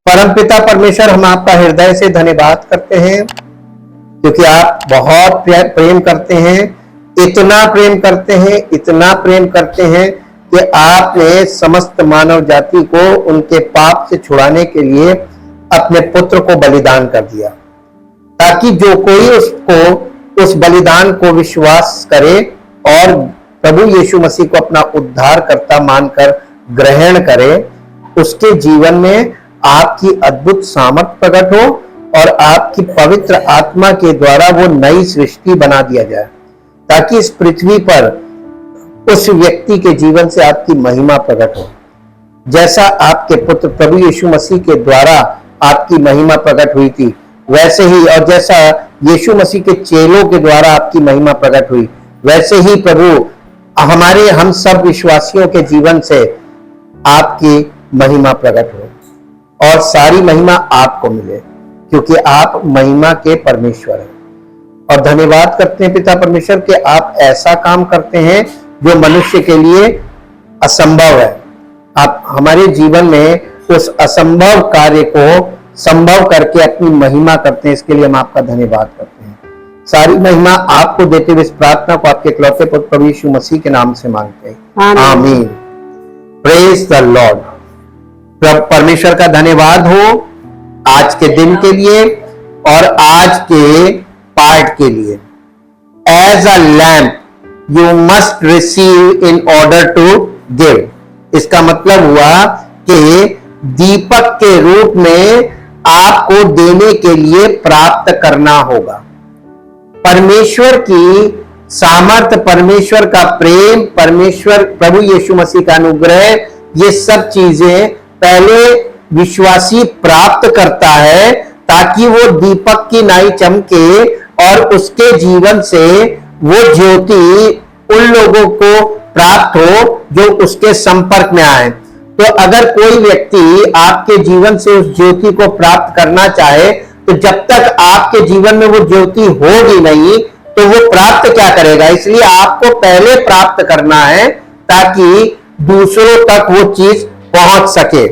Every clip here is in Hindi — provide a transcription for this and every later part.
परमपिता परमेश्वर, हम आपका हृदय से धन्यवाद करते हैं क्योंकि आप बहुत प्रेम करते हैं, इतना प्रेम करते हैं, इतना प्रेम करते हैं कि आपने समस्त मानव जाति को उनके पाप से छुड़ाने के लिए अपने पुत्र को बलिदान कर दिया, ताकि जो कोई उसको उस बलिदान को विश्वास करे और प्रभु यीशु मसीह को अपना उद्धारकर्ता मानकर ग्रहण करे, उसके जीवन में आपकी अद्भुत सामर्थ प्रकट हो और आपकी पवित्र आत्मा के द्वारा वो नई सृष्टि बना दिया जाए, ताकि इस पृथ्वी पर उस व्यक्ति के जीवन से आपकी महिमा प्रकट हो। जैसा आपके पुत्र प्रभु यीशु मसीह के द्वारा आपकी महिमा प्रकट हुई थी, वैसे ही, और जैसा यीशु मसीह के चेलों के द्वारा आपकी महिमा प्रकट हुई, वैसे ही प्रभु हम सब विश्वासियों के जीवन से आपकी महिमा प्रकट हो और सारी महिमा आपको मिले, क्योंकि आप महिमा के परमेश्वर हैं। और धन्यवाद करते हैं पिता परमेश्वर कि आप ऐसा काम करते हैं जो मनुष्य के लिए असंभव है। आप हमारे जीवन में उस असंभव कार्य को संभव करके अपनी महिमा करते हैं, इसके लिए हम आपका धन्यवाद करते हैं। सारी महिमा आपको देते हुए इस प्रार्थना को आपके इकलौते पुत्र प्रभु यीशु मसीह के नाम से मांगते हैं, आमीन। Praise the Lord. परमेश्वर का धन्यवाद हो आज के दिन के लिए और आज के पाठ के लिए। As a lamp you must receive in order to give. इसका मतलब हुआ कि दीपक के रूप में आपको देने के लिए प्राप्त करना होगा। परमेश्वर की सामर्थ, परमेश्वर का प्रेम, परमेश्वर प्रभु यीशु मसीह का अनुग्रह, ये सब चीजें पहले विश्वासी प्राप्त करता है ताकि वो दीपक की नाई चमके और उसके जीवन से वो ज्योति उन लोगों को प्राप्त हो जो उसके संपर्क में आए। तो अगर कोई व्यक्ति आपके जीवन से उस ज्योति को प्राप्त करना चाहे, तो जब तक आपके जीवन में वो ज्योति होगी नहीं तो वो प्राप्त क्या करेगा। इसलिए आपको पहले प्राप्त करना है ताकि दूसरों तक वो चीज पहुंच सके।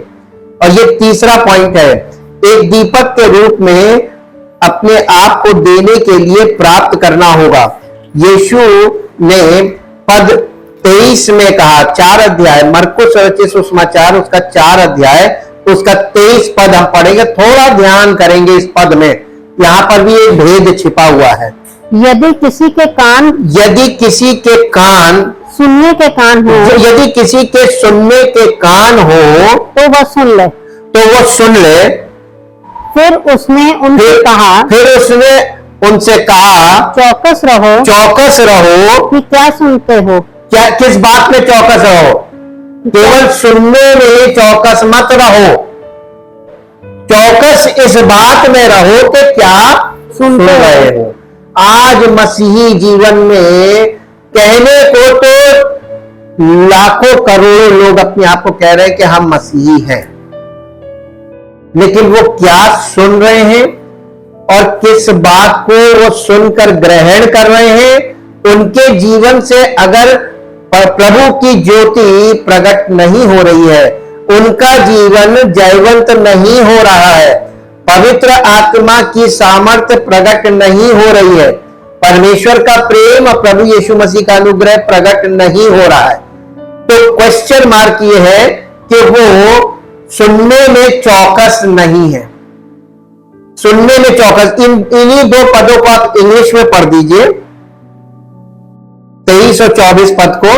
और ये तीसरा पॉइंट है, एक दीपक के रूप में अपने आप को देने के लिए प्राप्त करना होगा। यीशु ने पद 23 में कहा, 4 अध्याय मरकुस रचित सुसमाचार उसका 4 अध्याय उसका 23 पद हम पढ़ेंगे, थोड़ा ध्यान करेंगे इस पद में। यहां पर भी एक भेद छिपा हुआ है। यदि किसी के कान सुनने के कान हो, यदि किसी के सुनने के कान हो तो वह सुन ले। फिर उसने उनसे कहा चौकस रहो कि क्या सुनते हो। क्या, किस बात में चौकस रहो? केवल सुनने में चौकस मत रहो, चौकस इस बात में रहो कि क्या सुन रहे हो। आज मसीही जीवन में कहने को तो लाखों करोड़ों लोग अपने आप को कह रहे हैं कि हम मसीही हैं, लेकिन वो क्या सुन रहे हैं और किस बात को वो सुनकर ग्रहण कर रहे हैं, उनके जीवन से अगर प्रभु की ज्योति प्रकट नहीं हो रही है, उनका जीवन जयवंत नहीं हो रहा है, पवित्र आत्मा की सामर्थ्य प्रकट नहीं हो रही है, परमेश्वर का प्रेम और प्रभु यीशु मसीह का अनुग्रह प्रकट नहीं हो रहा है, तो क्वेश्चन मार्क ये है कि वो सुनने में चौकस नहीं है। सुनने में चौकस, इन्हीं 2 पदों को आप इंग्लिश में पढ़ दीजिए, 23 और 24 पद को।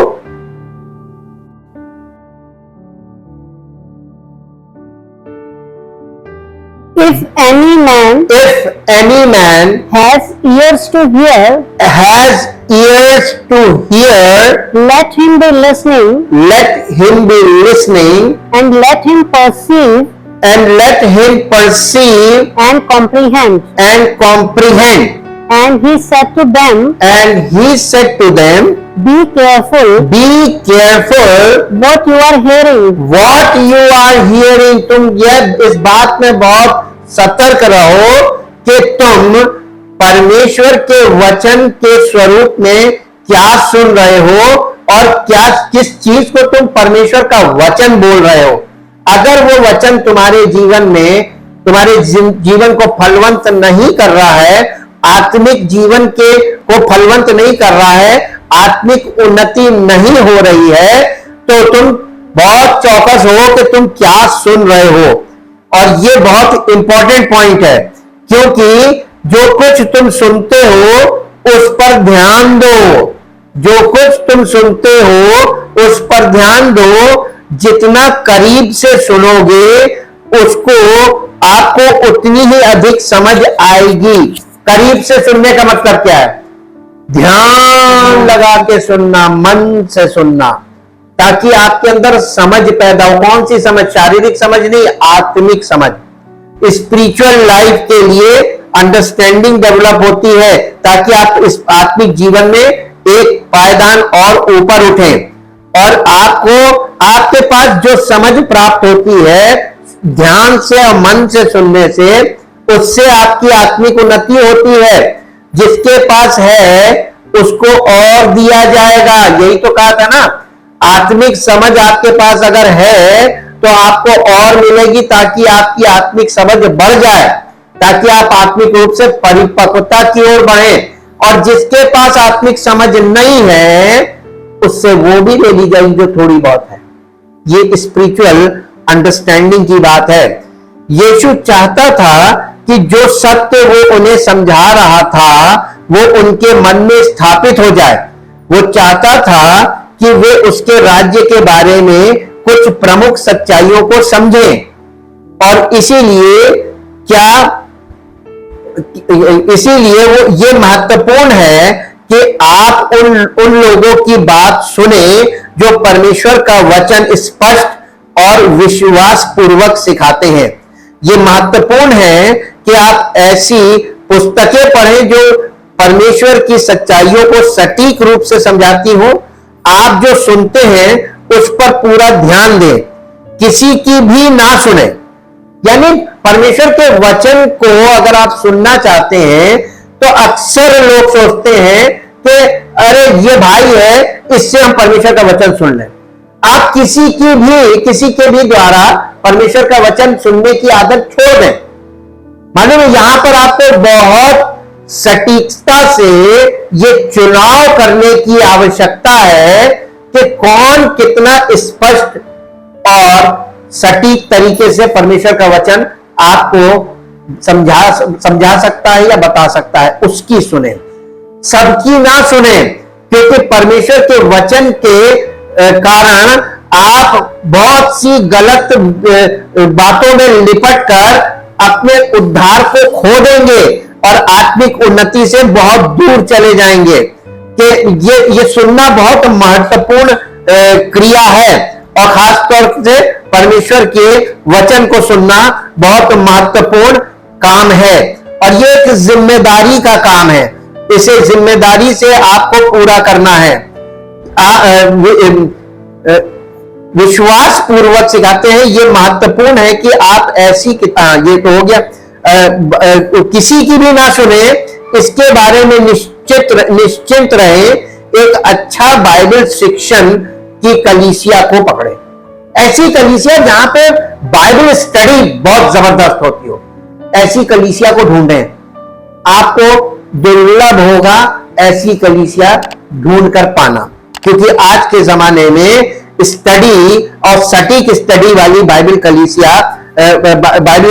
If any man has ears to hear, let him be listening, and let him perceive, and comprehend. And he said to them, be careful what you are hearing. तुम इस बात में बहुत सतर्क रहो कि तुम परमेश्वर के वचन के स्वरूप में क्या सुन रहे हो और किस चीज को तुम परमेश्वर का वचन बोल रहे हो। अगर वो वचन तुम्हारे जीवन में तुम्हारे जीवन को फलवंत नहीं कर रहा है, आत्मिक जीवन के को फलवंत नहीं कर रहा है, आत्मिक उन्नति नहीं हो रही है, तो तुम बहुत चौकस हो कि तुम क्या सुन रहे हो। और ये बहुत इंपॉर्टेंट पॉइंट है, क्योंकि जो कुछ तुम सुनते हो उस पर ध्यान दो। जो कुछ तुम सुनते हो उस पर ध्यान दो। जितना करीब से सुनोगे उसको आपको उतनी ही अधिक समझ आएगी। करीब से सुनने का मतलब क्या है? ध्यान लगा के सुनना, मन से सुनना, ताकि आपके अंदर समझ पैदा हो। कौन सी समझ? शारीरिक समझ नहीं, आत्मिक समझ। स्पिरिचुअल लाइफ के लिए अंडरस्टैंडिंग डेवलप होती है, ताकि आप इस आत्मिक जीवन में एक पायदान और ऊपर उठें। और आपको आपके पास जो समझ प्राप्त होती है ध्यान से और मन से सुनने से, उससे आपकी आत्मिक उन्नति होती है। जिसके पास है उसको और दिया जाएगा। यही तो कहा था ना, आत्मिक समझ आपके पास अगर है तो आपको और मिलेगी, ताकि आपकी आत्मिक समझ बढ़ जाए, ताकि आप आत्मिक रूप से परिपक्वता की ओर बढ़ें। और जिसके पास आत्मिक समझ नहीं है उससे वो भी ले ली जाएगी जो थोड़ी बहुत है। ये स्पिरिचुअल अंडरस्टैंडिंग की बात है। यीशु चाहता था कि जो सत्य वो उन्हें समझा रहा था वो उनके मन में स्थापित हो जाए। वो चाहता था कि वे उसके राज्य के बारे में कुछ प्रमुख सच्चाइयों को समझें। और इसीलिए वो ये महत्वपूर्ण है कि आप उन लोगों की बात सुने जो परमेश्वर का वचन स्पष्ट और विश्वास पूर्वक सिखाते हैं। ये महत्वपूर्ण है कि आप ऐसी पुस्तकें पढ़ें जो परमेश्वर की सच्चाइयों को सटीक रूप से समझाती हो। आप जो सुनते हैं उस पर पूरा ध्यान दें, किसी की भी ना सुने। यानी परमेश्वर के वचन को अगर आप सुनना चाहते हैं तो अक्सर लोग सोचते हैं कि अरे ये भाई है, इससे हम परमेश्वर का वचन सुन लें। आप किसी के भी द्वारा परमेश्वर का वचन सुनने की आदत छोड़ दें। मालूम है, यहां पर आपको बहुत सटीकता से ये चुनाव करने की आवश्यकता है कि कौन कितना स्पष्ट और सटीक तरीके से परमेश्वर का वचन आपको समझा सकता है या बता सकता है, उसकी सुने, सबकी ना सुने। क्योंकि परमेश्वर के वचन के कारण आप बहुत सी गलत बातों में लिपट कर अपने उद्धार को खो देंगे और आत्मिक उन्नति से बहुत दूर चले जाएंगे। कि ये सुनना बहुत महत्वपूर्ण क्रिया है, और खास तौर से परमेश्वर के वचन को सुनना बहुत महत्वपूर्ण काम है। और ये एक जिम्मेदारी का काम है, इसे जिम्मेदारी से आपको पूरा करना है। विश्वास पूर्वक सिखाते हैं। ये महत्वपूर्ण है कि आप ऐसी किताब, ये तो हो गया, किसी की भी ना सुने, इसके बारे में निश्चिंत रहे। एक अच्छा बाइबल शिक्षण की कलीसिया को पकड़े, ऐसी कलीसिया जहां पे बाइबल स्टडी बहुत जबरदस्त होती हो, ऐसी कलीसिया को ढूंढें। आपको दुर्लभ होगा ऐसी कलीसिया ढूंढ कर पाना, क्योंकि आज के जमाने में स्टडी और सटीक स्टडी वाली बाइबल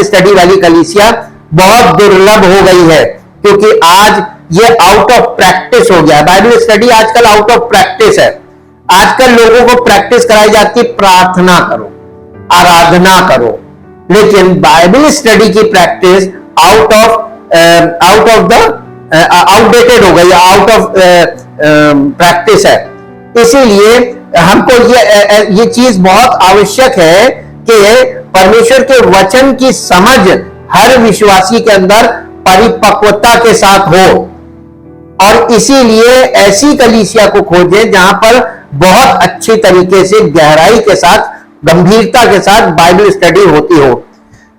स्टडी वाली कलीसिया बहुत दुर्लभ हो गई है। क्योंकि आज ये आउट ऑफ प्रैक्टिस हो गया है। बाइबल स्टडी आजकल आउट ऑफ प्रैक्टिस है। आजकल लोगों को प्रैक्टिस कराई जाती, प्रार्थना करो, आराधना करो, लेकिन बाइबल स्टडी की प्रैक्टिस आउटडेटेड हो गई, आउट ऑफ प्रैक्टिस है। इसीलिए हमको ये चीज बहुत आवश्यक है कि परमेश्वर के वचन की समझ हर विश्वासी के अंदर परिपक्वता के साथ हो। और इसीलिए ऐसी कलीसिया को खोजें जहां पर बहुत अच्छी तरीके से, गहराई के साथ, गंभीरता के साथ बाइबल स्टडी होती हो,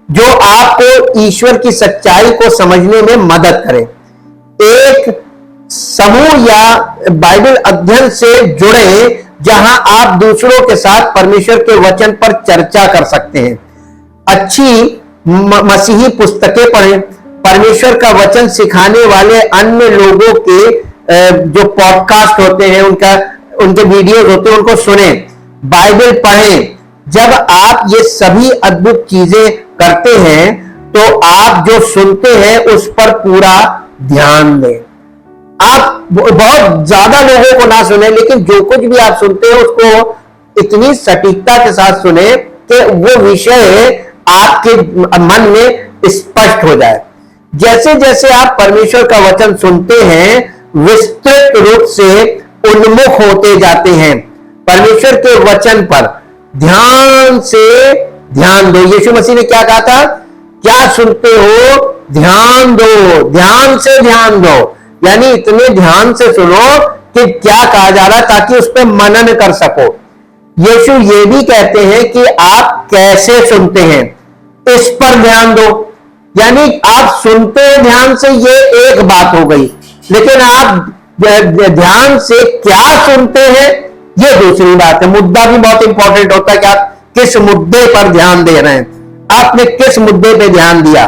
जो आपको ईश्वर की सच्चाई को समझने में मदद करे। एक समूह या बाइबल अध्ययन से जुड़े जहां आप दूसरों के साथ परमेश्वर के वचन पर चर्चा कर सकते हैं। अच्छी मसीही पुस्तकें पढ़ें, परमेश्वर का वचन सिखाने वाले अन्य लोगों के जो पॉडकास्ट होते हैं, उनके वीडियोस होते हैं, उनको सुने, बाइबल पढ़ें। जब आप ये सभी अद्भुत चीजें करते हैं तो आप जो सुनते हैं उस पर पूरा ध्यान दें। आप बहुत ज्यादा लोगों को ना सुने, लेकिन जो कुछ भी आप सुनते हैं उसको इतनी सटीकता के साथ सुने कि वो विषय आपके मन में स्पष्ट हो जाए। जैसे जैसे आप परमेश्वर का वचन सुनते हैं, विस्तृत रूप से उन्मुख होते जाते हैं। परमेश्वर के वचन पर ध्यान से ध्यान दो। यीशु मसीह ने क्या कहा था? क्या सुनते हो? ध्यान दो, ध्यान से ध्यान दो। यानी इतने ध्यान से सुनो कि क्या कहा जा रहा है, ताकि उस पर मनन कर सको। यीशु ये भी कहते हैं कि आप कैसे सुनते हैं, इस पर ध्यान दो। यानी आप सुनते हैं ध्यान से, ये एक बात हो गई, लेकिन आप ध्यान से क्या सुनते हैं ये दूसरी बात है। मुद्दा भी बहुत इंपॉर्टेंट होता है कि आप किस मुद्दे पर ध्यान दे रहे हैं, आपने किस मुद्दे पे ध्यान दिया।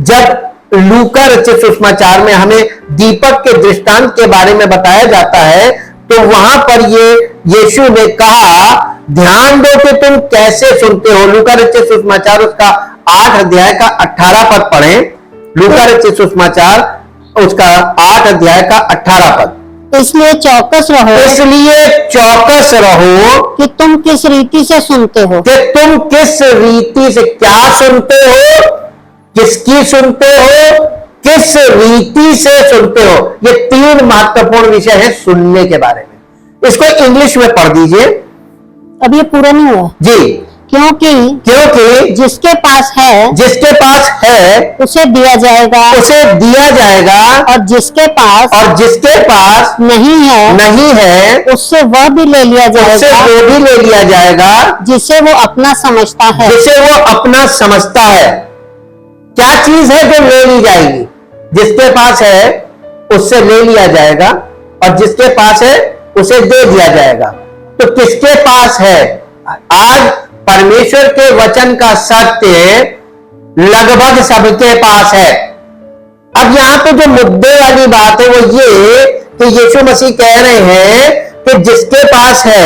जब लूका रचित सुसमाचार में हमें दीपक के दृष्टांत के बारे में बताया जाता है, तो वहां पर ये यीशु ने कहा, ध्यान दो कि तुम कैसे सुनते हो। लूका रचित सुसमाचार उसका 8 अध्याय का 18 पद पढ़ें। लूका रचित सुसमाचार उसका 8 अध्याय का 18 पद। इसलिए चौकस रहो, इसलिए चौकस रहो कि तुम किस रीति से सुनते हो, कि तुम किस रीति से क्या सुनते हो, किसकी सुनते हो, किस रीति से सुनते हो। ये 3 महत्वपूर्ण विषय है सुनने के बारे में। इसको इंग्लिश में पढ़ दीजिए। अब ये पूरा नहीं हुआ जी। क्योंकि जिसके पास है उसे दिया जाएगा, और जिसके पास नहीं है उससे वह भी ले लिया जाएगा, जिसे वो अपना समझता है। क्या चीज है जो ले ली जाएगी? जिसके पास है उससे ले लिया जाएगा, और जिसके पास है उसे दे दिया जाएगा। तो किसके पास है? आज परमेश्वर के वचन का सत्य लगभग सबके पास है। अब यहां पे जो मुद्दे वाली बात है वो ये कि यीशु मसीह कह रहे हैं कि जिसके पास है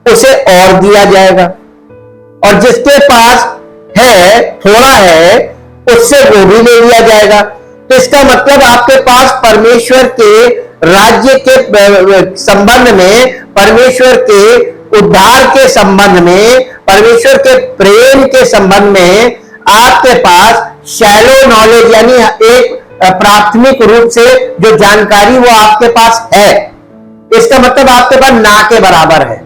उसे और दिया जाएगा, और जिसके पास है, थोड़ा है, उससे वो भी ले लिया जाएगा। तो इसका मतलब आपके पास परमेश्वर के राज्य के संबंध में, परमेश्वर के उद्धार के संबंध में, परमेश्वर के प्रेम के संबंध में आपके पास शैलो नॉलेज, यानी एक प्राथमिक रूप से जो जानकारी वो आपके पास है। इसका मतलब आपके पास ना के बराबर है।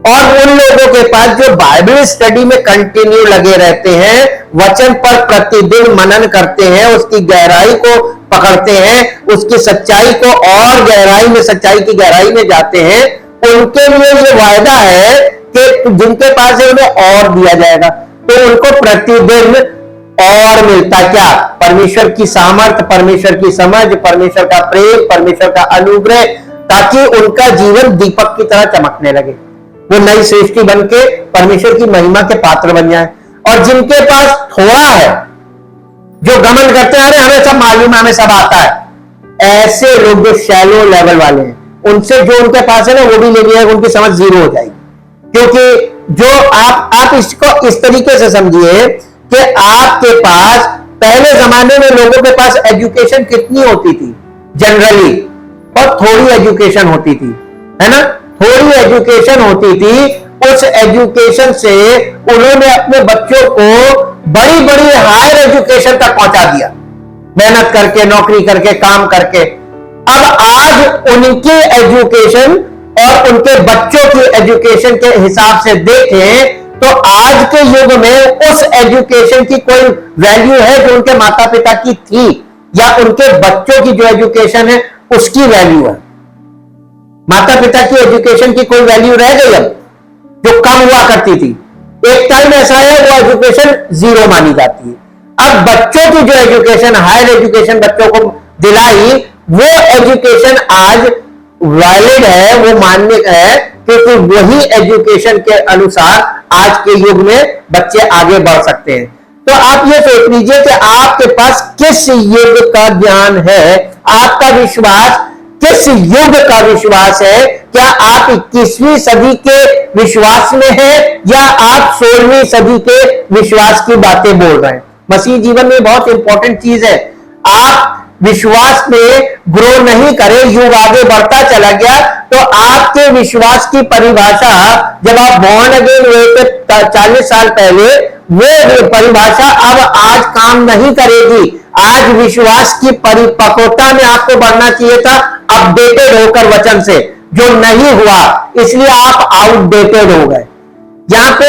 और उन लोगों के पास जो बाइबल स्टडी में कंटिन्यू लगे रहते हैं, वचन पर प्रतिदिन मनन करते हैं, उसकी गहराई को पकड़ते हैं, उसकी सच्चाई को और गहराई में, सच्चाई की गहराई में जाते हैं, उनके लिए ये वायदा है कि जिनके पास है उन्हें और दिया जाएगा। तो उनको प्रतिदिन और मिलता क्या? परमेश्वर की सामर्थ, परमेश्वर की समझ, परमेश्वर का प्रेम, परमेश्वर का अनुग्रह, ताकि उनका जीवन दीपक की तरह चमकने लगे, वो नई सृष्टि बनके परमेश्वर की महिमा के पात्र बन जाए। और जिनके पास थोड़ा है, जो घमंड करते हैं, अरे हमें सब मालूम है, हमें सब आता है, ऐसे लोग जो शैलो लेवल वाले हैं, उनसे जो उनके पास है ना वो भी ले लिया, उनकी समझ जीरो हो जाएगी। क्योंकि जो आप इसको इस तरीके से समझिए कि आपके पास पहले जमाने में लोगों के पास एजुकेशन कितनी होती थी? जनरली बहुत थोड़ी एजुकेशन होती थी, है ना? थोड़ी एजुकेशन होती थी। उस एजुकेशन से उन्होंने अपने बच्चों को बड़ी बड़ी हायर एजुकेशन तक पहुंचा दिया, मेहनत करके, नौकरी करके, काम करके। अब आज उनकी एजुकेशन और उनके बच्चों की एजुकेशन के हिसाब से देखें तो आज के युग में उस एजुकेशन की कोई वैल्यू है जो उनके माता पिता की थी, या उनके बच्चों की जो एजुकेशन है उसकी वैल्यू है? माता पिता की एजुकेशन की कोई वैल्यू रह गई अब, जो कम हुआ करती थी? एक टाइम ऐसा है वो एजुकेशन जीरो मानी जाती है। अब बच्चों की जो एजुकेशन, हायर एजुकेशन बच्चों को दिलाई, वो एजुकेशन आज वैलिड है, वो मान्य है, क्योंकि वही एजुकेशन के अनुसार आज के युग में बच्चे आगे बढ़ सकते हैं। तो आप ये सोच लीजिए कि आपके पास किस युग का ज्ञान है, आपका विश्वास किस युग का विश्वास है। क्या आप 21वीं सदी के विश्वास में हैं या आप 16वीं सदी के विश्वास की बातें बोल रहे हैं। मसीह जीवन में बहुत इंपॉर्टेंट चीज है, आप विश्वास में ग्रो नहीं करे, युग आगे बढ़ता चला गया तो आपके विश्वास की परिभाषा जब आप बॉर्न अगेन हुए थे 40 साल पहले, वो परिभाषा अब आज काम नहीं करेगी। आज विश्वास की परिपक्वता में आपको बढ़ना चाहिए था, अपडेटेड होकर वचन से, जो नहीं हुआ इसलिए आप आउटडेटेड हो गए। यहां पे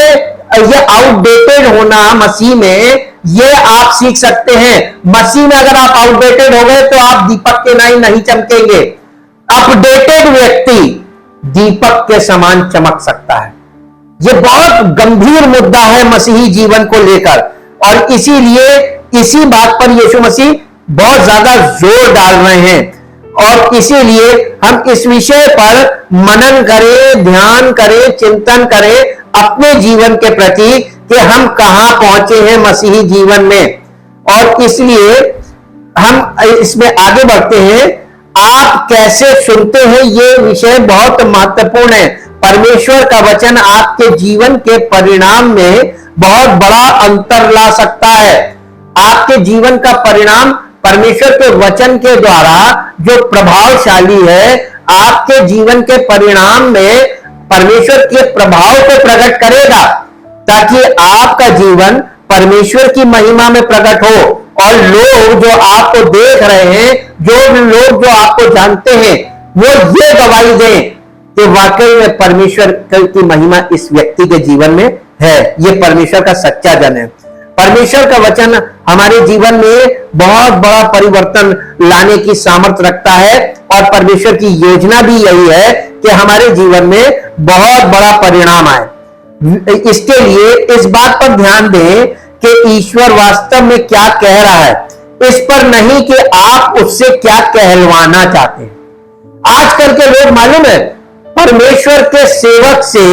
ये आउटडेटेड होना मसीह में, ये आप सीख सकते हैं। मसीह में अगर आप आउटडेटेड हो गए तो आप दीपक के नहीं चमकेंगे। अपडेटेड व्यक्ति दीपक के समान चमक सकता है। यह बहुत गंभीर मुद्दा है मसीही जीवन को लेकर, और इसीलिए इसी बात पर यीशु मसीह बहुत ज्यादा जोर डाल रहे हैं। और इसीलिए हम इस विषय पर मनन करें, ध्यान करें, चिंतन करें अपने जीवन के प्रति कि हम कहां पहुंचे हैं मसीही जीवन में। और इसलिए हम इसमें आगे बढ़ते हैं। आप कैसे सुनते हैं, ये विषय बहुत महत्वपूर्ण है। परमेश्वर का वचन आपके जीवन के परिणाम में बहुत बड़ा अंतर ला सकता है। आपके जीवन का परिणाम परमेश्वर के वचन के द्वारा जो प्रभावशाली है, आपके जीवन के परिणाम में परमेश्वर के प्रभाव को प्रकट करेगा, ताकि आपका जीवन परमेश्वर की महिमा में प्रकट हो। और लोग जो आपको देख रहे हैं, जो लोग जो आपको जानते हैं, वो ये गवाही दें कि वाकई में परमेश्वर की महिमा इस व्यक्ति के जीवन में है। ये परमेश्वर का सच्चा जन है। परमेश्वर का वचन हमारे जीवन में बहुत बड़ा परिवर्तन लाने की सामर्थ्य रखता है, और परमेश्वर की योजना भी यही है कि हमारे जीवन में बहुत बड़ा परिणाम आए। इसके लिए इस बात पर ध्यान दें कि ईश्वर वास्तव में क्या कह रहा है, इस पर नहीं कि आप उससे क्या कहलवाना चाहते हैं। आजकल के लोग मालूम है परमेश्वर के सेवक से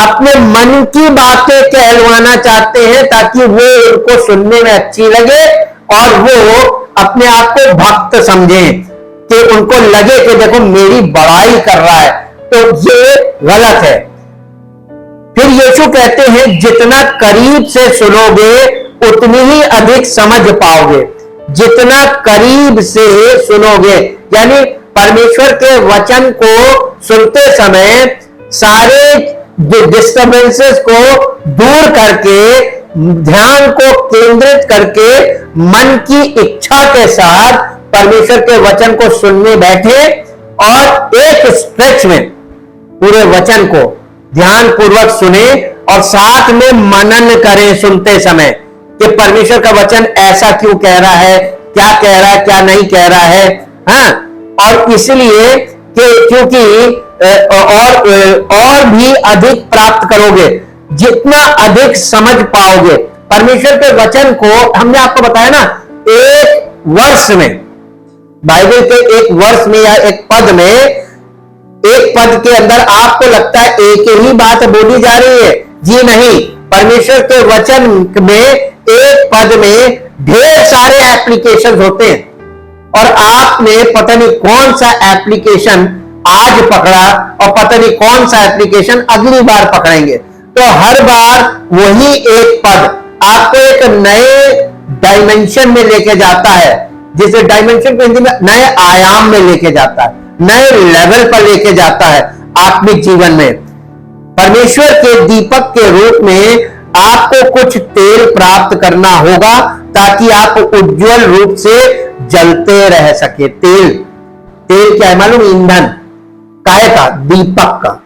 अपने मन की बातें कहलवाना चाहते हैं, ताकि वो उनको सुनने में अच्छी लगे और वो अपने आप को भक्त समझें, कि उनको लगे कि देखो मेरी बड़ाई कर रहा है। तो ये गलत है। फिर यीशु कहते हैं जितना करीब से सुनोगे उतनी ही अधिक समझ पाओगे। जितना करीब से सुनोगे, यानी परमेश्वर के वचन को सुनते समय सारे डिस्टर्बेंसेस को दूर करके, ध्यान को केंद्रित करके, मन की इच्छा के साथ परमेश्वर के वचन को सुनने बैठे और एक स्ट्रेच में पूरे वचन को ध्यान पूर्वक सुने और साथ में मनन करें सुनते समय कि परमेश्वर का वचन ऐसा क्यों कह रहा है, क्या कह रहा है, क्या नहीं कह रहा है। हाँ, और इसलिए कि क्योंकि और भी अधिक प्राप्त करोगे, जितना अधिक समझ पाओगे परमेश्वर के वचन को। हमने आपको बताया ना, एक वर्ष में, बाइबल के एक वर्ष में या एक पद में, एक पद के अंदर आपको लगता है एक ही बात बोली जा रही है। जी नहीं, परमेश्वर के वचन में एक पद में ढेर सारे एप्लीकेशन होते हैं, और आपने पता नहीं कौन सा एप्लीकेशन आज पकड़ा और पता नहीं कौन सा एप्लीकेशन अगली बार पकड़ेंगे। तो हर बार वही एक पद आपको एक नए डायमेंशन में लेके जाता है, जिसे डायमेंशन को हिंदी में नए आयाम में लेके जाता है, नए लेवल पर लेके जाता है आत्मिक जीवन में। परमेश्वर के दीपक के रूप में आपको कुछ तेल प्राप्त करना होगा, ताकि आप उज्जवल रूप से जलते रह सके। तेल क्या है मालूम? ईंधन। काहे का? दीपक का।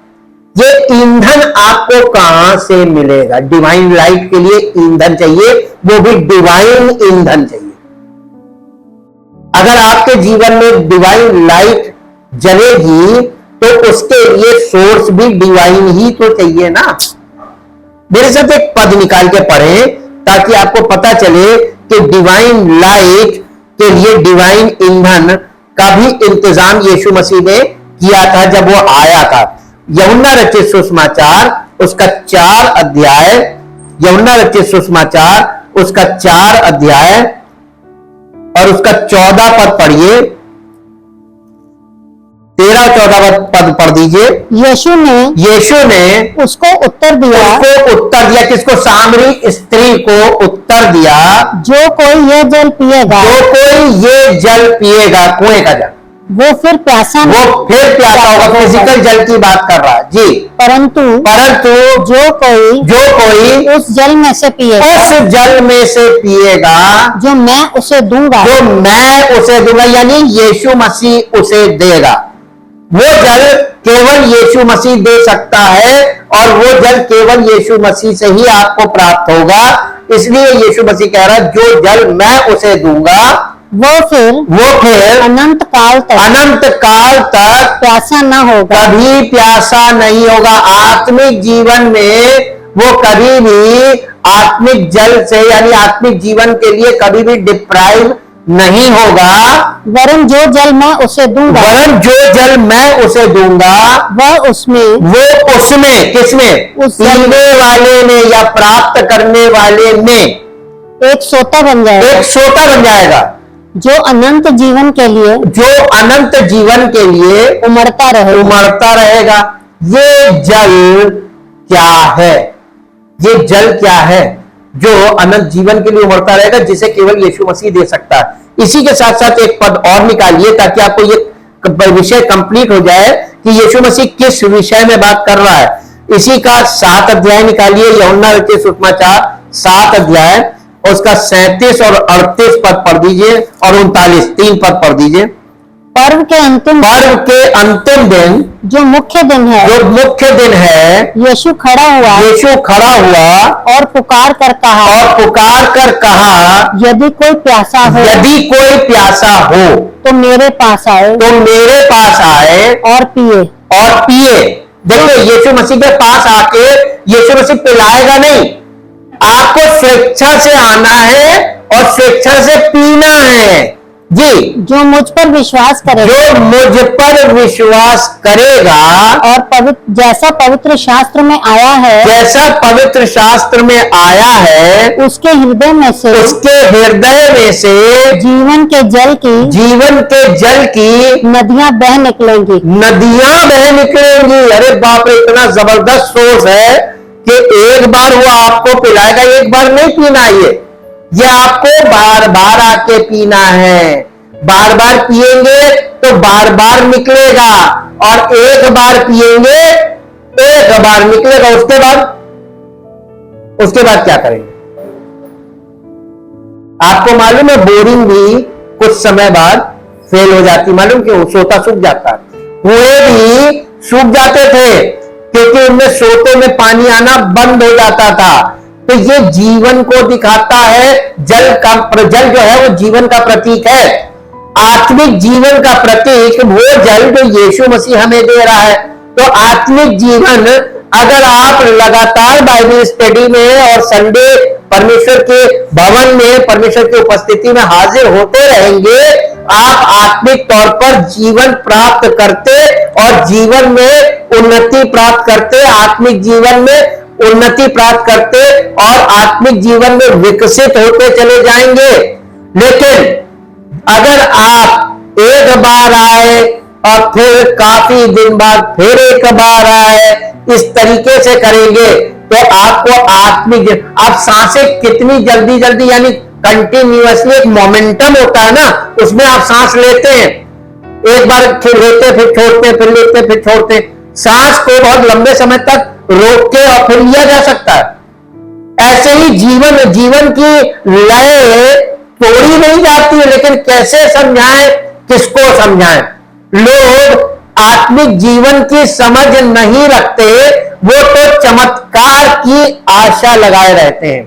ये ईंधन आपको कहां से मिलेगा? डिवाइन लाइट के लिए ईंधन चाहिए, वो भी डिवाइन ईंधन चाहिए। अगर आपके जीवन में डिवाइन लाइट जलेगी तो उसके लिए सोर्स भी डिवाइन ही तो चाहिए ना। मेरे साथ एक पद निकाल के पढ़ें ताकि आपको पता चले कि डिवाइन लाइट के लिए डिवाइन ईंधन का भी इंतजाम यीशु मसीह ने किया था जब वो आया था। यूहन्ना रचित सुसमाचार उसका 4 अध्याय, यूहन्ना रचित सुसमाचार उसका 4 अध्याय और उसका 14 पद पढ़िए, 13-14 पद पढ़ दीजिए। यीशु ने उसको उत्तर दिया, किसको? सामरी स्त्री को उत्तर दिया, जो कोई ये जल पिएगा, कुएं का जल, वो फिर प्यासा होगा। फिजिकल जल की बात कर रहा है जी। परंतु जो कोई उस जल में से पिएगा, जो मैं उसे दूंगा, यानी यीशु मसीह उसे देगा। वो जल केवल यीशु मसीह दे सकता है और वो जल केवल यीशु मसीह से ही आपको प्राप्त होगा। इसलिए यीशु मसीह कह रहा है, जो जल मैं उसे दूंगा वो फिर अनंत काल तक प्यासा न होगा, कभी प्यासा नहीं होगा। आत्मिक जीवन में वो कभी भी आत्मिक जल से, यानी आत्मिक जीवन के लिए कभी भी डिप्राइव नहीं होगा। वरन जो जल मैं उसे दूंगा, वह उसमें, किसमें? पीने वाले में या प्राप्त करने वाले में एक सोता बन जाएगा, जो अनंत जीवन के लिए उमड़ता रहेगा। ये जल क्या है? जो अनंत जीवन के लिए उमड़ता रहेगा, जिसे केवल यीशु मसीह दे सकता है। इसी के साथ साथ एक पद और निकालिए ताकि आपको ये विषय कंप्लीट हो जाए कि यीशु मसीह किस विषय में बात कर रहा है। इसी का 7 अध्याय निकालिए, यूहन्ना रचित सुसमाचार 7 अध्याय, उसका 37 और 38 पद पढ़ दीजिए और 39 3 पद पढ़ दीजिए। पर्व के अंतिम दिन, जो मुख्य दिन है, यीशु खड़ा हुआ और पुकार कर कहा, यदि कोई प्यासा हो तो मेरे पास आए और पिए। देखिए, यीशु मसीह के पास आके यीशु मसीह पिलाएगा नहीं, आपको स्वेच्छा से आना है और स्वेच्छा से पीना है जी। जो मुझ पर विश्वास करेगा और जैसा पवित्र शास्त्र में आया है, उसके हृदय में से जीवन के जल की नदियां बह निकलेंगी। अरे बाप रे, इतना जबरदस्त सोर्स है कि एक बार वो आपको पिलाएगा, एक बार नहीं पीना। ये आपको बार बार आके पीना है। बार बार पिएंगे तो बार बार निकलेगा, और एक बार पिएंगे एक बार निकलेगा। उसके बाद क्या करेंगे? आपको मालूम है, बोरिंग भी कुछ समय बाद फेल हो जाती। मालूम क्यों? सोता सूख जाता। कुएं भी सूख जाते थे क्योंकि उनमें सोते में पानी आना बंद हो जाता था। तो ये जीवन को दिखाता है। जल जो है वो जीवन का प्रतीक है। आत्मिक जीवन का प्रतीक वो जल जो यीशु मसीह हमें दे रहा है। तो आत्मिक जीवन, अगर आप लगातार बाइबल स्टडी में और संडे परमेश्वर के भवन में परमेश्वर की उपस्थिति में हाजिर होते रहेंगे, आप आत्मिक तौर पर जीवन प्राप्त करते और जीवन में उन्नति प्राप्त करते, आत्मिक जीवन में उन्नति प्राप्त करते और आत्मिक जीवन में विकसित होते चले जाएंगे। लेकिन अगर आप एक बार आए और फिर काफी दिन बाद फिर एक बार आए, इस तरीके से करेंगे तो आपको आत्मिक, आप सांसें कितनी जल्दी जल्दी, यानी कंटिन्यूअसली एक मोमेंटम होता है ना, उसमें आप सांस लेते हैं, एक बार फिर लेते फिर छोड़ते, फिर लेते फिर छोड़ते। सांस को बहुत लंबे समय तक रोक के और फिर लिया जा सकता है। ऐसे ही जीवन की लय तोड़ी नहीं जाती है, लेकिन कैसे समझाएं, किसको समझाएं? लोग आत्मिक जीवन की समझ नहीं रखते, वो तो चमत्कार की आशा लगाए रहते हैं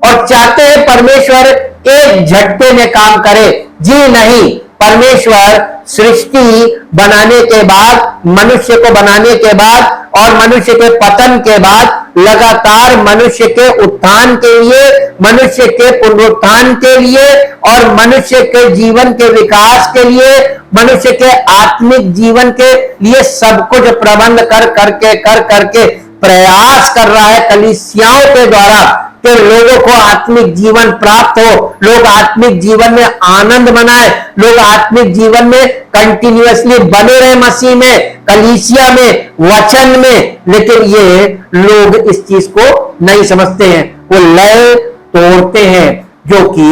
और चाहते हैं परमेश्वर एक झटके में काम करे। जी नहीं, परमेश्वर सृष्टि बनाने के बाद, मनुष्य को बनाने के बाद और मनुष्य के पतन के बाद लगातार मनुष्य के उत्थान के लिए, मनुष्य के पुनरुत्थान के लिए और मनुष्य के जीवन के विकास के लिए, मनुष्य के आत्मिक जीवन के लिए सब कुछ प्रबंध कर करके प्रयास कर रहा है कलीसियाओं के द्वारा कि लोगों को आत्मिक जीवन प्राप्त हो, लोग आत्मिक जीवन में आनंद मनाए, लोग आत्मिक जीवन में कंटिन्यूअसली बने रहे मसीह में, कलीसिया में, वचन में। लेकिन ये लोग इस चीज को नहीं समझते हैं, वो लय तोड़ते हैं, जो कि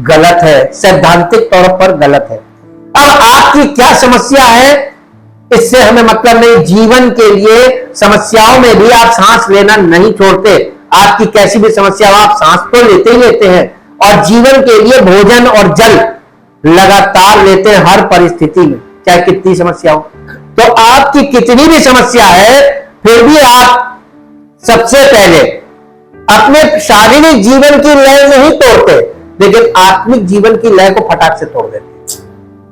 गलत है, सैद्धांतिक तौर पर गलत है। अब आपकी क्या समस्या है इससे हमें मतलब नहीं। जीवन के लिए समस्याओं में भी आप सांस लेना नहीं छोड़ते। आपकी कैसी भी समस्या हो आप सांस तो लेते ही लेते हैं, और जीवन के लिए भोजन और जल लगातार लेते हैं हर परिस्थिति में, चाहे कितनी समस्या हो। तो आपकी कितनी भी समस्या है फिर भी आप सबसे पहले अपने शारीरिक जीवन की लय नहीं तोड़ते, लेकिन आत्मिक जीवन की लय को फटाक से तोड़ देते।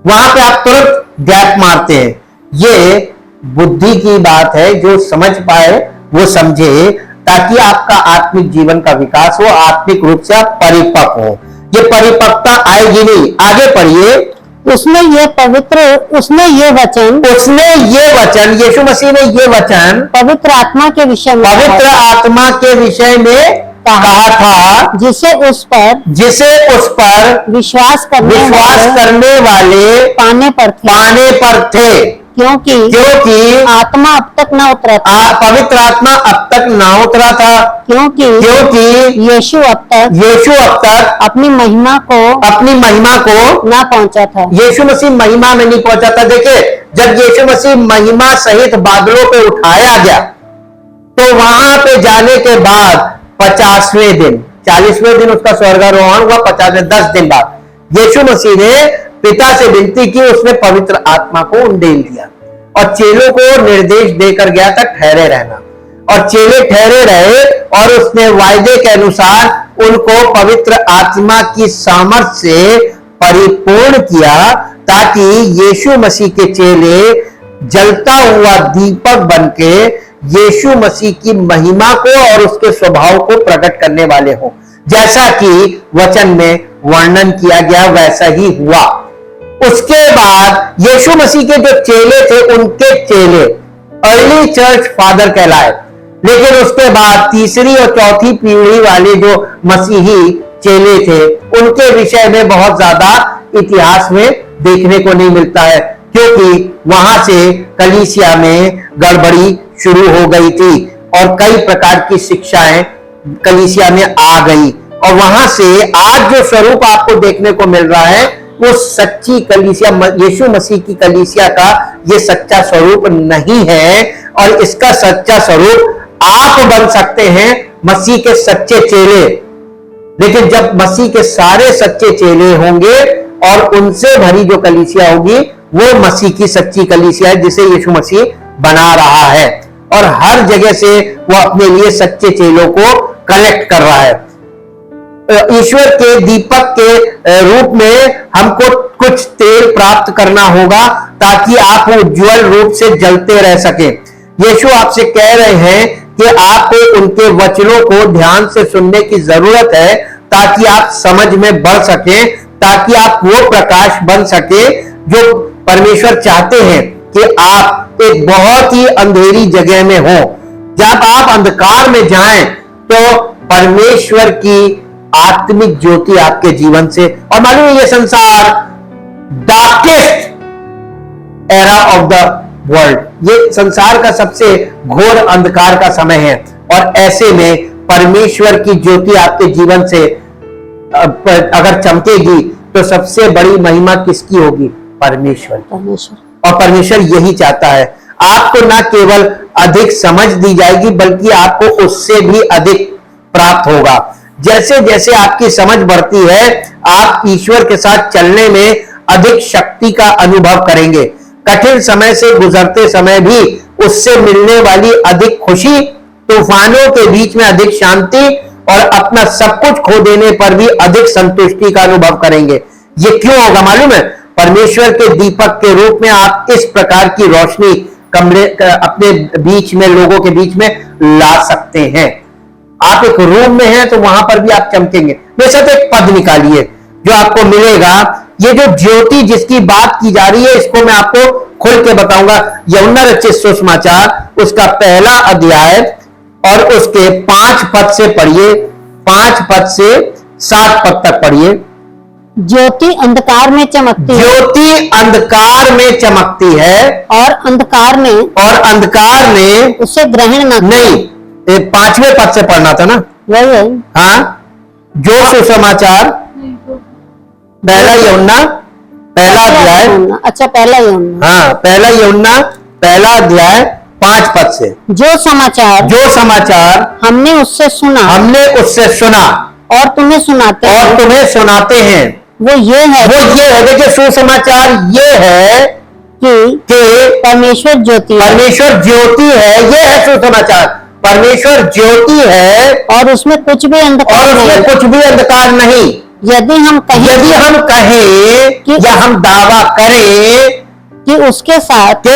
वहां पे आप तुरंत गैप मारते हैं। ये बुद्धि की बात है, जो समझ पाए वो समझे, ताकि आपका आत्मिक जीवन का विकास हो, आत्मिक रूप से आप परिपक्व हो। ये परिपक्वता आएगी नहीं। आगे पढ़िए। उसने ये वचन यीशु मसीह ने ये वचन पवित्र आत्मा के विषय में कहा था, जिसे उस पर विश्वास करने वाले पाने पर थे। क्योंकि आत्मा अब तक न उतरा था, पवित्र आत्मा अब तक ना उतरा था, क्योंकि यीशु अब तक अपनी महिमा को ना पहुंचा था। यीशु मसीह महिमा में नहीं पहुंचा था। देखिए, जब यीशु मसीह महिमा सहित बादलों पे उठाया गया, तो वहां पे जाने के बाद 50वें दिन, 40वें दिन उसका स्वर्गारोहण हुआ, 50वें 10 दिन बाद यीशु मसीह ने पिता से विनती की, उसने पवित्र आत्मा को उंडेल दिया और चेलों को निर्देश देकर गया था ठहरे रहना, और चेले ठहरे रहे और उसने वायदे के अनुसार उनको पवित्र आत्मा की सामर्थ से परिपूर्ण किया, ताकि यीशु मसीह के चेले जलता हुआ दीपक बनके यीशु मसीह की महिमा को और उसके स्वभाव को प्रकट करने वाले हों। जैसा कि वचन में वर्णन किया गया वैसा ही हुआ। उसके बाद यीशु मसीह के जो चेले थे, उनके चेले अर्ली चर्च फादर कहलाए। लेकिन उसके बाद तीसरी और चौथी पीढ़ी वाले जो मसीही चेले थे, उनके विषय में बहुत ज्यादा इतिहास में देखने को नहीं मिलता है, क्योंकि वहां से कलीसिया में गड़बड़ी शुरू हो गई थी और कई प्रकार की शिक्षाएं कलीसिया में आ गई, और वहां से आज जो स्वरूप आपको देखने को मिल रहा है वो सच्ची कलीसिया, यीशु मसीह की कलीसिया का ये सच्चा स्वरूप नहीं है। और इसका सच्चा स्वरूप आप बन सकते हैं, मसीह के सच्चे चेले। लेकिन जब मसीह के सारे सच्चे चेले होंगे और उनसे भरी जो कलीसिया होगी, वो मसीह की सच्ची कलीसिया है, जिसे यीशु मसीह बना रहा है, और हर जगह से वो अपने लिए सच्चे चेलों को कलेक्ट कर रहा है। ईश्वर के दीपक के रूप में हमको कुछ तेल प्राप्त करना होगा, ताकि आप उज्जवल रूप से जलते रह सके। यीशु आपसे कह रहे हैं कि आपको उनके वचनों को ध्यान से सुनने की जरूरत है, ताकि आप समझ में बढ़ सके, ताकि आप वो प्रकाश बन सके जो परमेश्वर चाहते हैं कि आप एक बहुत ही अंधेरी जगह में हो। जब आप अंधकार में जाएं तो परमेश्वर की आत्मिक ज्योति आपके जीवन से, और मालूम है ये संसार darkest era of the world, ये संसार का सबसे घोर अंधकार का समय है, और ऐसे में परमेश्वर की ज्योति आपके जीवन से अगर चमकेगी तो सबसे बड़ी महिमा किसकी होगी? परमेश्वर। और परमेश्वर यही चाहता है, आपको ना केवल अधिक समझ दी जाएगी, बल्कि आपको उससे भी अधिक प्राप्त होगा। जैसे जैसे आपकी समझ बढ़ती है, आप ईश्वर के साथ चलने में अधिक शक्ति का अनुभव करेंगे। कठिन समय से गुजरते समय भी उससे मिलने वाली अधिक खुशी, तूफानों के बीच में अधिक शांति, और अपना सब कुछ खो देने पर भी अधिक संतुष्टि का अनुभव करेंगे। ये क्यों होगा मालूम है? परमेश्वर के दीपक के रूप में आप इस प्रकार की रोशनी कमरे अपने बीच में, लोगों के बीच में ला सकते हैं। आप एक रूम में हैं तो वहां पर भी आप चमकेंगे। मेरे साथ एक पद निकालिए जो आपको मिलेगा। ये जो ज्योति जिसकी बात की जा रही है इसको मैं आपको खोल के बताऊंगा। यूहन्ना रचित सुसमाचार उसका पहला अध्याय और उसके 5 पद से पढ़िए, 5 पद से 7 पद तक पढ़िए। ज्योति अंधकार में चमकती है ज्योति अंधकार में चमकती है और अंधकार ने उसे ग्रहण न किया। नहीं, 5वें पद से पढ़ना था ना। वही है। हाँ, जो सुसमाचार पहला यूहन्ना पहला अध्याय। अच्छा, पहला यूहन्ना। हाँ, पहला यूहन्ना पहला अध्याय 5 पद से। जो समाचार हमने उससे सुना और तुम्हें सुनाते हैं वो ये है देखिए सुसमाचार ये है कि परमेश्वर ज्योति है। ये है सुसमाचार, परमेश्वर ज्योति है और उसमें कुछ भी अंधकार नहीं। यदि हम कहें या हम दावा करें कि उसके साथ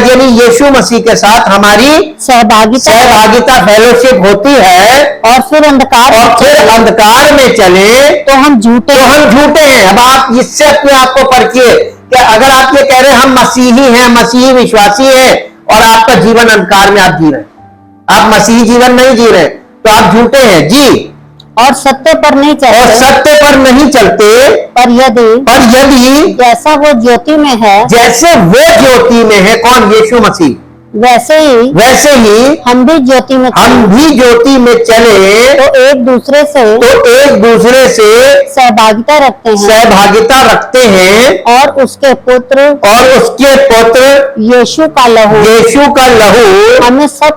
यानी यीशु मसीह के साथ हमारी सहभागिता फेलोशिप होती है और फिर अंधकार में चले तो हम झूठे हैं। अब आप इससे अपने आप को परखिए कि अगर आप ये कह रहे हैं हम मसीही हैं, मसीही विश्वासी हैं और आपका जीवन अंधकार में आप जी रहे हैं, आप मसीही जीवन नहीं जी रहे, तो आप झूठे हैं जी। और सत्य पर नहीं चलते पर यदि जैसे वो ज्योति में है कौन? यीशु मसीह। वैसे ही हम भी ज्योति में चले तो एक दूसरे से सहभागिता रखते हैं और उसके पुत्र यीशु का लहू हमें सब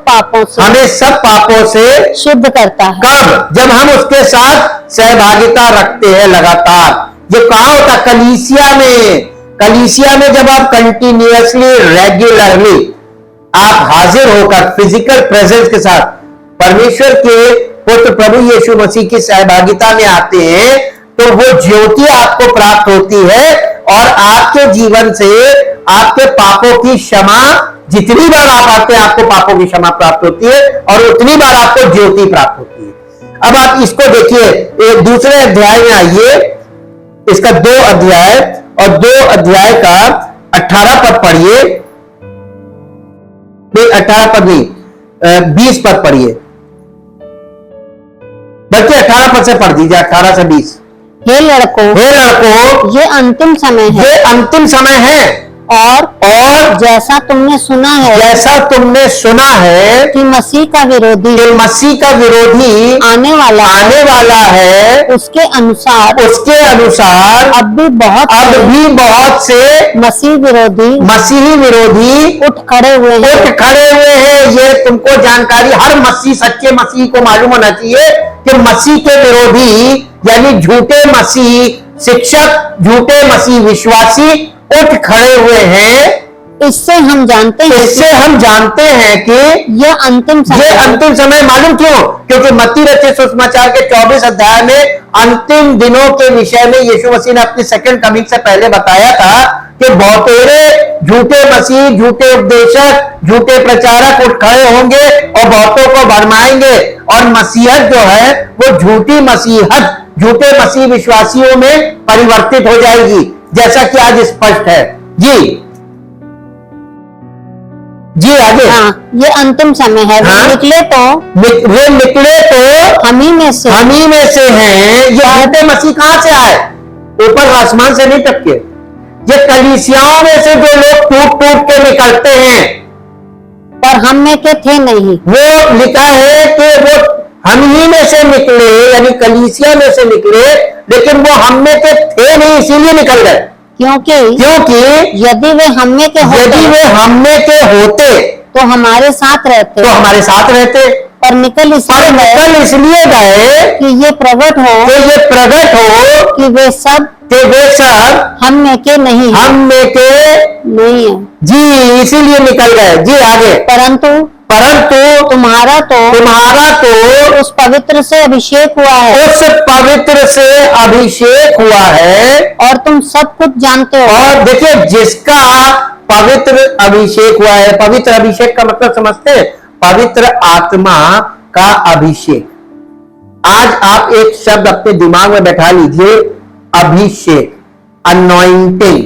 पापों से शुद्ध करता है। कब? जब हम उसके साथ सहभागिता रखते हैं लगातार। ये कहाँ होता? कलीसिया में जब आप कंटिन्यूअसली रेगुलरली आप हाजिर होकर फिजिकल प्रेजेंस के साथ परमेश्वर के पुत्र प्रभु यीशु मसीह की सहभागिता में आते हैं तो वो ज्योति आपको प्राप्त होती है और आपके जीवन से आपके पापों की क्षमा, जितनी बार आप आते हैं आपको पापों की क्षमा प्राप्त होती है और उतनी बार आपको ज्योति प्राप्त होती है। अब आप इसको देखिए, एक दूसरे अध्याय में आइए, इसका 2 अध्याय और 2 अध्याय का 18 पद पढ़िए। 18 पद नहीं, 20 पद पढ़िए, बल्कि 18 पद से पढ़ दीजिए, 18 से 20। हे लड़कों, ये अंतिम समय है और जैसा तुमने सुना है कि मसीह का विरोधी आने वाला है, उसके अनुसार अब भी बहुत से मसीही विरोधी उठ खड़े हुए हैं। ये तुमको जानकारी हर सच्चे मसीह को मालूम होना चाहिए कि मसीह के विरोधी यानी झूठे मसीह शिक्षक, झूठे मसीह विश्वासी उठ खड़े हुए हैं। इससे हम जानते हैं कि यह अंतिम समय मालूम क्यों? क्योंकि मत्ती रचित सुसमाचार के 24 अध्याय में अंतिम दिनों के विषय में यीशु मसीह ने अपनी सेकंड कमिंग से पहले बताया था कि बहुतेरे झूठे मसीह, झूठे उपदेशक, झूठे प्रचारक उठ खड़े होंगे और बहुतों को भरमाएंगे और मसीहत जो है वो झूठी मसीहत, झूठे मसीह विश्वासियों में परिवर्तित हो जाएगी, जैसा कि आज स्पष्ट है। जी आगे। हाँ, ये अंतिम समय है। हाँ? वो निकले तो हम ही में से हैं। ये झूठे मसीह कहां से आए? ऊपर आसमान से नहीं टपके। ये कलीसियाओं में से जो लोग टूट के निकलते हैं, पर हम में के थे नहीं। वो लिखा है कि वो हम ही में से निकले, यानी कलीसिया में से निकले, लेकिन वो हम में के थे नहीं, इसीलिए निकल गए। क्योंकि यदि वे हम में के होते तो हमारे साथ रहते। पर निकल इसलिए गए कि ये प्रकट हो कि वे सब हम में के नहीं है। जी, इसीलिए निकल गए। जी आगे। परंतु तुम्हारा तो उस पवित्र से अभिषेक हुआ है और तुम सब कुछ जानते हो। और देखिए, जिसका पवित्र अभिषेक हुआ है, पवित्र अभिषेक का मतलब समझते हैं? पवित्र आत्मा का अभिषेक। आज आप एक शब्द अपने दिमाग में बैठा लीजिए, अभिषेक, अनॉइंटिंग,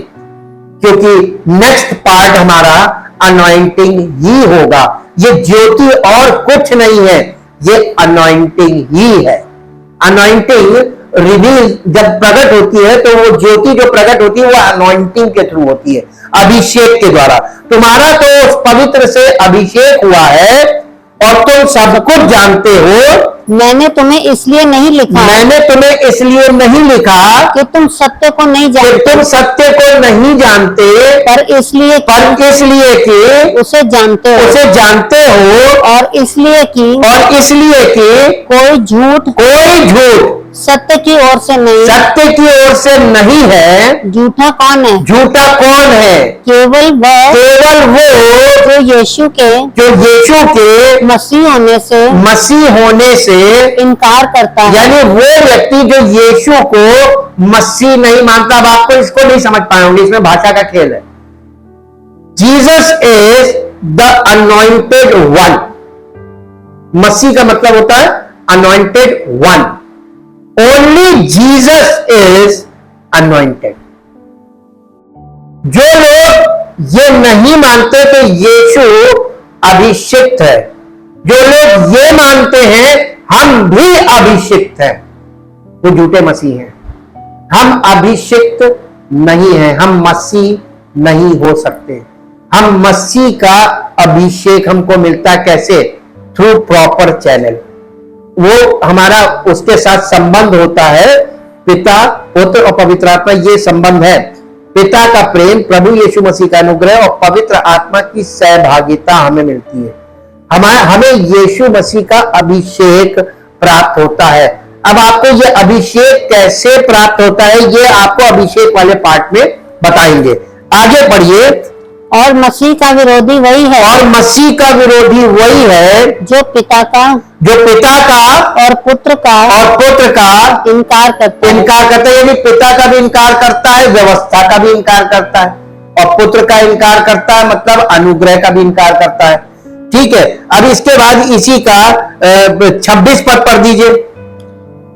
क्योंकि नेक्स्ट पार्ट हमारा अनॉइंटिंग ही होगा। ये ज्योति और कुछ नहीं है, ये अनॉइंटिंग ही है। अनॉइंटिंग रिवील जब प्रकट होती है तो वो ज्योति जो प्रकट होती है वो अनॉइंटिंग के थ्रू होती है, अभिषेक के द्वारा। तुम्हारा तो उस पवित्र से अभिषेक हुआ है और तुम सब कुछ जानते हो। मैंने तुम्हें इसलिए नहीं लिखा, मैंने तुम्हें इसलिए नहीं लिखा कि तुम सत्य को नहीं कि जानते, तुम सत्य को नहीं जानते, पर इसलिए कि उसे जानते हो, उसे जानते हो, और इसलिए कि कोई झूठ सत्य की ओर से नहीं, सत्य की ओर से नहीं है। झूठा कौन है? झूठा कौन है? केवल वो जो यीशु के मसीह होने से इनकार करता है। यानी वो व्यक्ति जो यीशु को मसीह नहीं मानता। अब आपको इसको नहीं समझ पाए होंगे, इसमें भाषा का खेल है। Jesus is the anointed one. मसीह का मतलब होता है anointed one. Only Jesus is anointed. जो लोग ये नहीं मानते कि यीशु अभिषिक्त है, जो लोग ये मानते हैं हम भी अभिषिक्त हैं, वो झूठे मसीह हैं। हम अभिषिक्त नहीं हैं, हम मसीह नहीं हो सकते। हम मसीह का अभिषेक हमको मिलता कैसे? Through proper channel. वो हमारा उसके साथ संबंध होता है, पिता, पुत्र और पवित्र आत्मा। ये संबंध है पिता का प्रेम, प्रभु यीशु मसीह का अनुग्रह और पवित्र आत्मा की सहभागिता हमें मिलती है। हमें यीशु मसीह का अभिषेक प्राप्त होता है। अब आपको ये अभिषेक कैसे प्राप्त होता है, ये आपको अभिषेक वाले पार्ट में बताएंगे। आगे बढ़िए। और मसीह का विरोधी वही है, और मसीह का विरोधी वही है जो पिता का और पुत्र का इनकार करता है। यानी पिता का भी इनकार करता है, व्यवस्था का भी इनकार करता है, और पुत्र का इनकार करता है, मतलब अनुग्रह का भी इनकार करता है। ठीक है। अब इसके बाद इसी का 26 पद पढ़ दीजिए।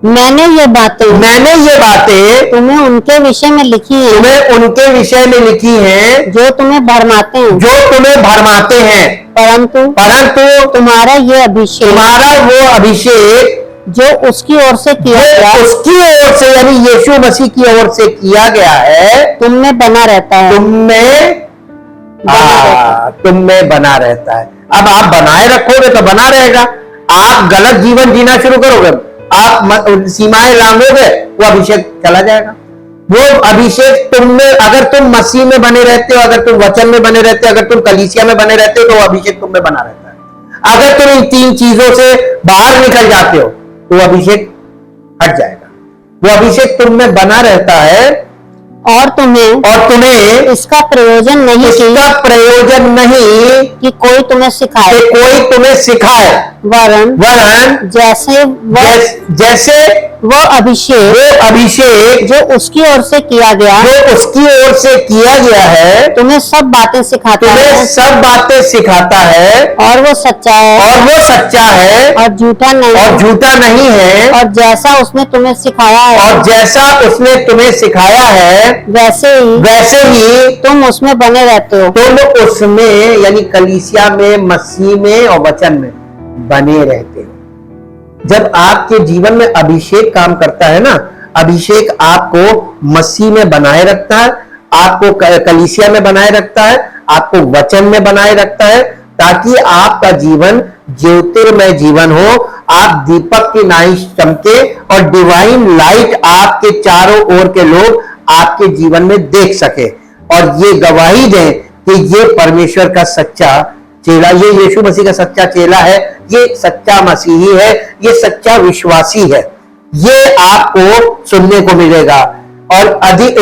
मैंने ये बातें तुम्हें उनके विषय में लिखी हैं, जो तुम्हें भरमाते हैं, परंतु तुम्हारा वो अभिषेक जो उसकी ओर से किया गया, यानी यीशु मसीह की ओर से किया गया है, तुम में बना रहता है। तुम में बना रहता है। अब आप बनाए रखोगे तो बना रहेगा। आप गलत जीवन जीना शुरू करोगे, आप सीमाएं लांघोगे, वो अभिषेक चला जाएगा। वो अभिषेक तुम में, अगर तुम मसीह में बने रहते हो, अगर तुम वचन में बने रहते हो, अगर तुम कलीसिया में बने रहते हो, तो वो अभिषेक तुम में बना रहता है। अगर तुम इन 3 चीजों से बाहर निकल जाते हो तो वो अभिषेक हट जाएगा। वो अभिषेक तुम में बना रहता है और तुम्हें इसका प्रयोजन नहीं कि कोई तुम्हें सिखाए, वरन जैसे वो अभिषेक जो उसकी ओर से किया गया है, तुम्हें सब बातें सिखाता है, और वो सच्चा है, और झूठा नहीं है, और जैसा उसने तुम्हें सिखाया है, वैसे ही तुम उसमें बने रहते हो। तुम उसमें यानी कलीसिया में, मसीह में और वचन में बने रहते हो। जब आपके जीवन में अभिषेक काम करता है ना, अभिषेक आपको मसीह में बनाए रखता है, आपको कलीसिया में बनाए रखता है, आपको वचन में बनाए रखता है, ताकि आपका जीवन ज्योतिर्मय जीवन हो। आप दीपक की नाई चमके और डिवाइन लाइट आपके चारों ओर के लोग आपके जीवन में देख सके और ये गवाही दें कि ये परमेश्वर का सच्चा चेला, ये यीशु मसीह का सच्चा चेला है, ये सच्चा मसीही है, ये सच्चा विश्वासी है। ये आपको सुनने को मिलेगा। और अधिक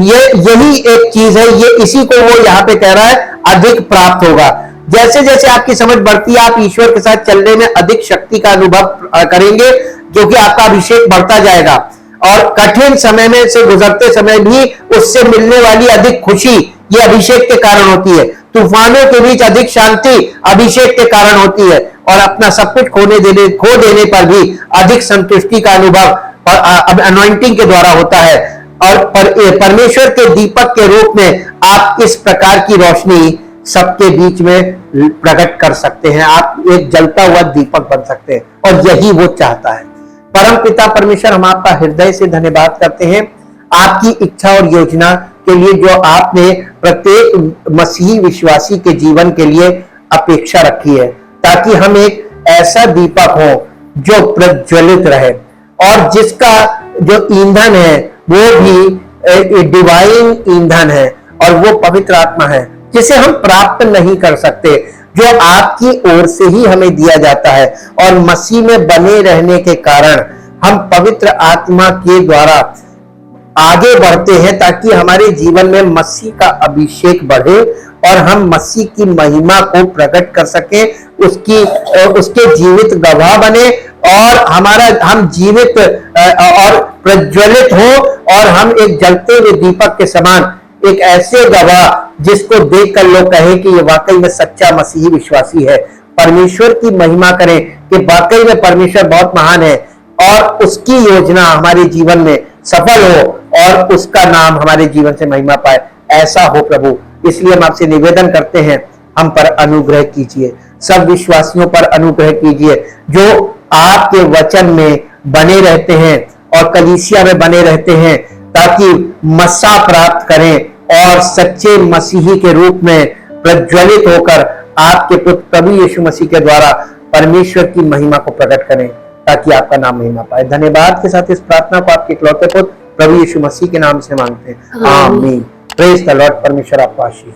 यही एक चीज है, ये इसी को वो यहाँ पे कह रहा है, अधिक प्राप्त होगा। जैसे जैसे आपकी समझ बढ़ती है, आप ईश्वर के साथ चलने में अधिक शक्ति का अनुभव करेंगे, जो कि आपका अभिषेक बढ़ता जाएगा। और कठिन समय में से गुजरते समय भी उससे मिलने वाली अधिक खुशी ये अभिषेक के कारण होती है। तूफानों के बीच अधिक शांति अभिषेक के कारण होती है, और अपना सब कुछ खो देने पर भी अधिक संतुष्टि का अनुभव और अनॉइंटिंग के द्वारा होता है। और परमेश्वर के दीपक के रूप में आप इस प्रकार की रोशनी सबके बीच में प्रकट कर सकते हैं। आप एक जलता हुआ दीपक बन सकते हैं, और यही वो चाहता है। परम पिता परमेश्वर, हम आपका हृदय से धन्यवाद करते हैं आपकी इच्छा और योजना के लिए, जो आपने प्रत्येक मसीही विश्वासी के जीवन के लिए अपेक्षा रखी है, ताकि हम एक ऐसा दीपक हो जो प्रज्वलित रहे, और जिसका जो ईंधन है वो भी डिवाइन ईंधन है, और वो पवित्र आत्मा है, जिसे हम प्राप्त नहीं कर सकते, जो आपकी ओर से ही हमें दिया जाता है। और मसीह में बने रहने के कारण हम पवित्र आत्मा के द्वारा आगे बढ़ते हैं, ताकि हमारे जीवन में मसीह का अभिषेक बढ़े और हम मसीह की महिमा को प्रकट कर सके, उसके जीवित गवाह बने, और हम जीवित और प्रज्वलित हो, और हम एक जलते हुए दीपक के समान एक ऐसे गवाह जिसको देखकर लोग कहें कि ये वाकई में सच्चा मसीही विश्वासी है। परमेश्वर की महिमा करें कि वाकई में परमेश्वर बहुत महान है, और उसकी योजना हमारे जीवन में सफल हो, और उसका नाम हमारे जीवन से महिमा पाए। ऐसा हो प्रभु। इसलिए हम आपसे निवेदन करते हैं, हम पर अनुग्रह कीजिए, सब विश्वासियों पर अनुग्रह कीजिए जो आपके वचन में बने रहते हैं और कलीसिया में बने रहते हैं, ताकि मसा प्राप्त करें और सच्चे मसीही के रूप में प्रज्वलित होकर आपके पुत्र प्रभु यीशु मसीह के द्वारा परमेश्वर की महिमा को प्रकट करें, ताकि आपका नाम महिमा पाए। धन्यवाद के साथ इस प्रार्थना को आपके इकलौते पुत्र प्रभु यीशु मसीह के नाम से मांगते हैं, आमीन। Praise the Lord. परमेश्वर आपको आशीष